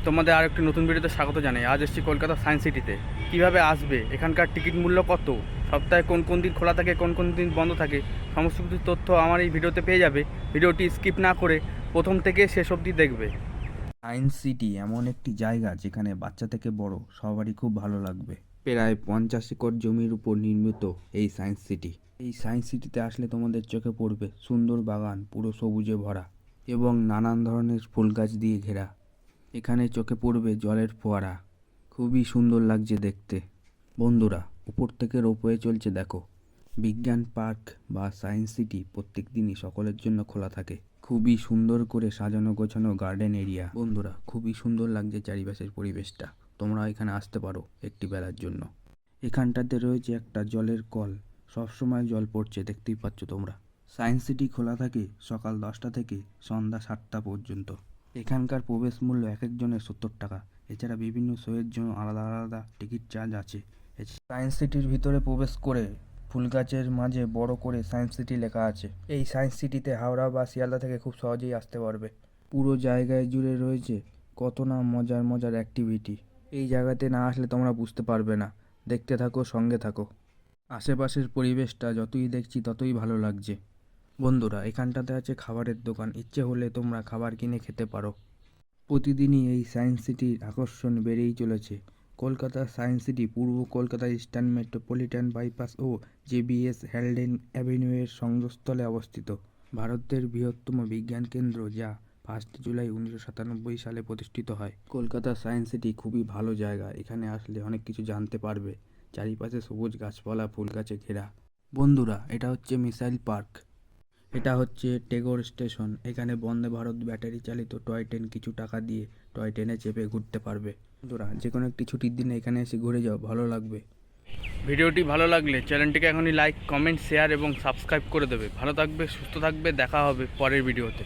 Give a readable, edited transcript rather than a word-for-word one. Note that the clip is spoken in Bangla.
তোমাদের আর একটি নতুন ভিডিওতে স্বাগত জানাই। আজ এসেছি কলকাতা সায়েন্স সিটিতে। কিভাবে আসবে, এখানকার টিকিট মূল্য কত, সপ্তাহে কোন কোন দিন খোলা থাকে, কোন কোন দিন বন্ধ থাকে, সমস্ত কিছু তথ্য আমার এই ভিডিওতে পেয়ে যাবে। ভিডিওটি স্কিপ না করে প্রথম থেকে শেষ অবধি দেখবে। সায়েন্স সিটি এমন একটি জায়গা যেখানে বাচ্চা থেকে বড় সবারই খুব ভালো লাগবে। প্রায় 50 একর জমির উপর নির্মিত এই সায়েন্স সিটি। এই সায়েন্স সিটিতে আসলে তোমাদের চোখে পড়বে সুন্দর বাগান পুরো সবুজে ভরা এবং নানান ধরনের ফুল গাছ দিয়ে ঘেরা। এখানে চোখে পড়বে জলের ফোয়ারা, খুবই সুন্দর লাগছে দেখতে। বন্ধুরা, উপর থেকে রোপওয়ে চলছে দেখো। বিজ্ঞান পার্ক বা সায়েন্স সিটি প্রত্যেক দিনই সকলের জন্য খোলা থাকে। খুবই সুন্দর করে সাজানো গোছানো গার্ডেন এরিয়া। বন্ধুরা, খুবই সুন্দর লাগছে চারিপাশের পরিবেশটা। তোমরা এখানে আসতে পারো একটি বেলার জন্য। এখানটাতে রয়েছে একটা জলের কল, সবসময় জল পড়ছে, দেখতেই পাচ্ছ তোমরা। সায়েন্স সিটি খোলা থাকে সকাল 10টা থেকে সন্ধ্যা 7টা পর্যন্ত। এখানকার প্রবেশ মূল্য এক একজনের 70 টাকা। এছাড়া বিভিন্ন শোয়ের জন্য আলাদা আলাদা টিকিট চার্জ আছে। সায়েন্স সিটির ভিতরে প্রবেশ করে ফুল গাছের মাঝে বড় করে সায়েন্স সিটি লেখা আছে। এই সায়েন্স সিটিতে হাওড়া বা শিয়ালদা থেকে খুব সহজেই আসতে পারবে। পুরো জায়গায় জুড়ে রয়েছে কত না মজার মজার অ্যাক্টিভিটি। এই জায়গাতে না আসলে তোমরা বুঝতে পারবে না। দেখতে থাকো, সঙ্গে থাকো। আশেপাশের পরিবেশটা যতই দেখছি ততই ভালো লাগছে। বন্ধুরা, এখানটাতে আছে খাবারের দোকান, ইচ্ছে হলে তোমরা খাবার কিনে খেতে পারো। প্রতিদিনই এই সায়েন্স সিটির আকর্ষণ বেড়েই চলেছে। কলকাতা সায়েন্স সিটি পূর্ব কলকাতা ইস্টার্ন মেট্রোপলিটন বাইপাস ও জেবিএস হ্যালডেন অ্যাভিনিউয়ের সংযোগস্থলে অবস্থিত। ভারতের বৃহত্তম বিজ্ঞান কেন্দ্র, যা 1 জুলাই 1997 সালে প্রতিষ্ঠিত হয়। কলকাতা সায়েন্স সিটি খুবই ভালো জায়গা। এখানে আসলে অনেক কিছু জানতে পারবে। চারিপাশে সবুজ গাছপালা, ফুল গাছে ঘেরা। বন্ধুরা, এটা হচ্ছে মিসাইল পার্ক। এটা হচ্ছে টেগোর স্টেশন। এখানে বন্দে ভারত ব্যাটারি চালিত টয় ট্রেন, কিছু টাকা দিয়ে টয় ট্রেনে চেপে ঘুরতে পারবে। বন্ধুরা, যে কোনো একটি ছুটির দিনে এখানে এসে ঘুরে যাও, ভালো লাগবে। ভিডিওটি ভালো লাগলে চ্যানেলটিকে এখনই লাইক, কমেন্ট, শেয়ার এবং সাবস্ক্রাইব করে দেবে। ভালো থাকবে, সুস্থ থাকবে, দেখা হবে পরের ভিডিওতে।